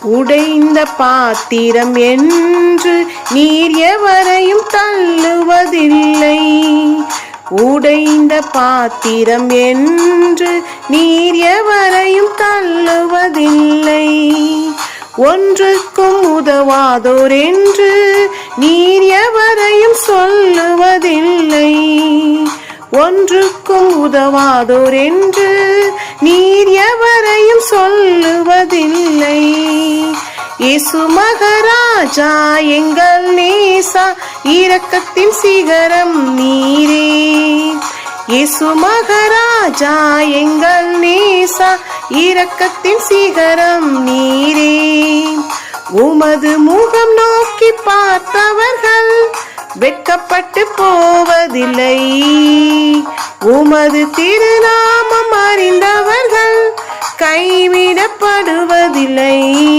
உடைந்த பாத்திரம் என்று நீர் எவரையும் தள்ளுவதில்லை. உடைந்த பாத்திரம் என்று நீர் எவரையும் தள்ளுவதில்லை. ஒன்றுக்கும் உதவாதோர் என்று நீர் எவரையும் சொல்லுவதில்லை. ஒன்றுக்கும் உதவாதோர் என்று நீர் எவரையும் சொல்லுவதில்லை. இயேசு மகாராஜா எங்கள் நேசா, இரக்கத்தின் சிகரம் நீரே. இயேசு மகாராஜா எங்கள் நேசா, இரக்கத்தின் சிகரம் நீரே. உமது முகம் நோக்கி பார்த்தவர்கள் வெட்கப்பட்டு போவதில்லை. உமது திருநாமம் அறிந்தவர்கள் கைவிடப்படுவதில்லை.